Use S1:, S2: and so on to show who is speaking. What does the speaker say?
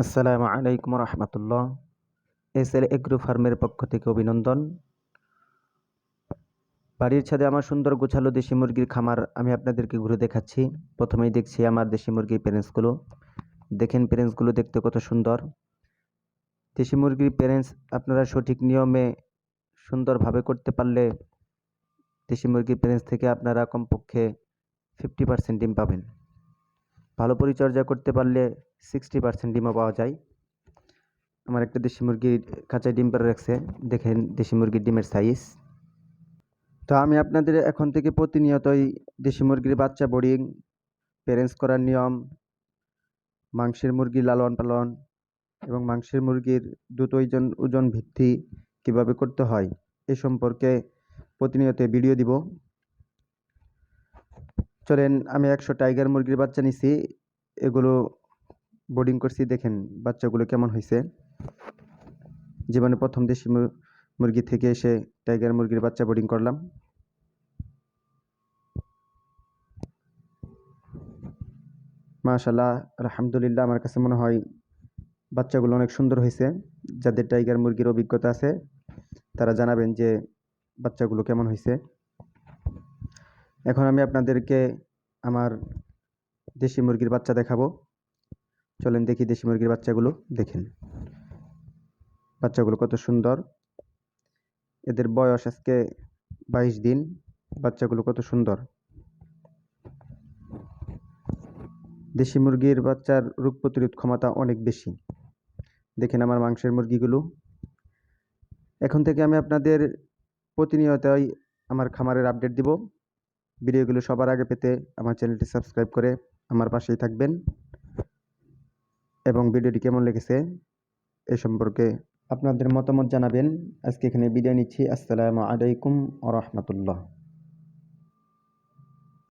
S1: আসসালামু আলাইকুম রহমতুল্লাহ। SL agro ফার্মের পক্ষ থেকে অভিনন্দন। বাড়ির ছাদে আমার সুন্দর গোছালো দেশি মুরগির খামার আমি আপনাদেরকে ঘুরে দেখাচ্ছি। প্রথমেই দেখছি আমার দেশি মুরগির প্যারেন্টসগুলো। দেখেন প্যারেন্টসগুলো দেখতে কত সুন্দর। দেশি মুরগির প্যারেন্টস আপনারা সঠিক নিয়মে সুন্দরভাবে করতে পারলে দেশি মুরগির প্যারেন্টস থেকে আপনারা কমপক্ষে 50% ডিম পাবেন। ভালো পরিচর্যা করতে পারলে 60% ডিমও পাওয়া যায়। আমার একটা দেশি মুরগির খাঁচায় ডিম পাড়া রাখছে, দেখেন দেশি মুরগির ডিমের সাইজ। তো আমি আপনাদের এখন থেকে প্রতিনিয়তই দেশি মুরগির বাচ্চা বোর্ডিং, প্যারেন্টস করার নিয়ম, মাংসের মুরগির লালন পালন এবং মাংসের মুরগির দ্রুত ওজন ভিত্তি কিভাবে করতে হয় এ সম্পর্কে প্রতিনিয়ত ভিডিও দিব। চলেন, আমি 100 টাইগার মুরগির বাচ্চা নিছি, এগুলো বোর্ডিং করছি। দেখেন বাচ্চাগুলো কেমন হয়েছে। জীবনে প্রথম দেশি মুরগি থেকে এসে টাইগার মুরগির বাচ্চা বোর্ডিং করলাম। মাশাআল্লাহ, আলহামদুলিল্লাহ, আমার কাছে মনে হয় বাচ্চাগুলো অনেক সুন্দর হয়েছে। যাদের টাইগার মুরগির অভিজ্ঞতা আছে তারা জানাবেন যে বাচ্চাগুলো কেমন হয়েছে। এখন আমি আপনাদেরকে আমার দেশি মুরগির বাচ্চা দেখাবো। চলেন দেখি দেশি মুরগির বাচ্চাগুলো। দেখেন বাচ্চাগুলো কত সুন্দর। এদের বয়স আজকে 22 দিন। বাচ্চাগুলো কত সুন্দর। দেশি মুরগির বাচ্চার রোগ প্রতিরোধ ক্ষমতা অনেক বেশি। দেখেন আমার মাংসের মুরগিগুলো। এখন থেকে আমি আপনাদের প্রতিনিয়তই আমার খামারের আপডেট দিব। ভিডিওগুলো সবার আগে পেতে আমার চ্যানেলটি সাবস্ক্রাইব করে আমার পাশেই থাকবেন এবং ভিডিওটি কেমন লেগেছে এ সম্পর্কে আপনাদের মতামত জানাবেন। আজকে এখানে বিদায় নিচ্ছি। আসসালামু আলাইকুম ওয়া রাহমাতুল্লাহ।